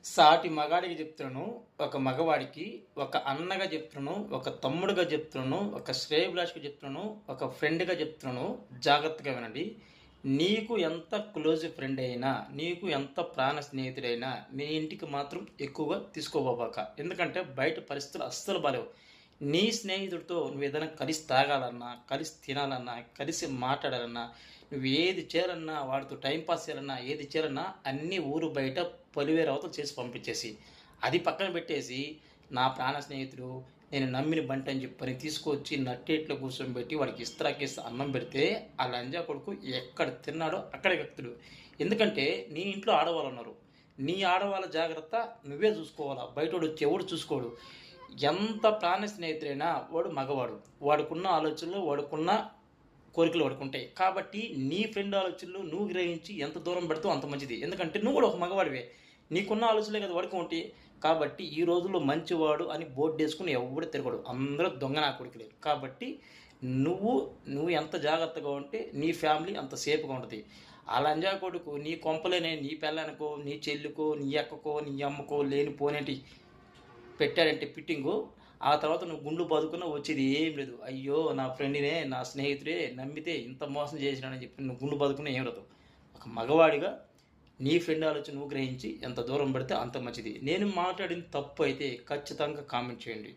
సాటి మగాడికి చెప్తున్నాను, ఒక మగవాడికి, ఒక అన్నగా చెప్తున్నాను, ఒక తమ్ముడుగా చెప్తున్నాను, ఒక శ్రేయోభిలాషిగా చెప్తున్నాను, ఒక ఫ్రెండ్‌గా చెప్తున్నాను. జాగ్రత్తగా వినండి. నీకు ఎంత క్లోజ్ ఫ్రెండ్ అయినా, నీకు ఎంత ప్రాణ స్నేహితుడైనా, నీ ఇంటికి మాత్రం ఎక్కువగా తీసుకోపోబాక. ఎందుకంటే బయట పరిస్థితులు అస్సలు బాలేవు. నీ స్నేహితుడితో నువ్వేదైనా కలిసి తాగాలన్నా, కలిసి తినాలన్నా, కలిసి మాట్లాడాలన్నా, నువ్వు ఏది చేయాలన్నా, వాడితో టైం పాస్ చేయాలన్నా, ఏది చేయాలన్నా అన్నీ ఊరు బయట పలివేరు అవతల చేసి పంపించేసి, అది పక్కన పెట్టేసి, నా ప్రాణ స్నేహితుడు, నేను నమ్మిన బంటి అని చెప్పని తీసుకొచ్చి నట్టేట్లో కూర్చోబెట్టి వాడికి ఇస్తరాకేసి అన్నం పెడితే, ఆ లంజా కొడుకు ఎక్కడ తిన్నాడో అక్కడే వ్యక్తుడు. ఎందుకంటే నీ ఇంట్లో ఆడవాళ్ళు ఉన్నారు. నీ ఆడవాళ్ళ జాగ్రత్త నువ్వే చూసుకోవాలా. బయటోడు వచ్చి ఎవడు చూసుకోడు. ఎంత ప్రాణ స్నేహితుడైనా వాడు మగవాడు. వాడికున్న ఆలోచనలు, వాడికున్న కోరికలు వాడికుంటాయి. కాబట్టి నీ ఫ్రెండ్ ఆలోచనలు నువ్వు గ్రహించి ఎంత దూరం పెడతావో అంత మంచిది. ఎందుకంటే నువ్వు కూడా ఒక మగవాడివే. నీకున్న ఆలోచనలే కదా వాడికి ఉంటాయి. కాబట్టి ఈ రోజుల్లో మంచివాడు అని బోర్డేసుకొని ఎవడు తిరగడు. అందరూ దొంగ నా కొడుకులే. కాబట్టి నువ్వు నువ్వు ఎంత జాగ్రత్తగా ఉంటే నీ ఫ్యామిలీ అంత సేఫ్‌గా ఉంటది. ఆ లంజా కొడుకు నీ కొంపలోనే నీ పెళ్ళానికో, నీ చెల్లికో, నీ అక్కకో, నీ అమ్మకో లేనిపోనేటి పెట్టాడంటే ఫిట్టింగు, ఆ తర్వాత నువ్వు గుండు బాదుకున్నా వచ్చేది ఏం లేదు. అయ్యో! నా ఫ్రెండ్‌నే, నా స్నేహితుడే నమ్మితే ఇంత మోసం చేసినాడని చెప్పి నువ్వు గుండు బాదుకున్నా ఏం రాదు. ఒక మగవాడిగా నీ ఫ్రెండ్ ఆలోచన నువ్వు గ్రహించి ఎంత దూరం పడితే అంత మంచిది. నేను మాట్లాడింది తప్పు అయితే ఖచ్చితంగా కామెంట్ చేయండి.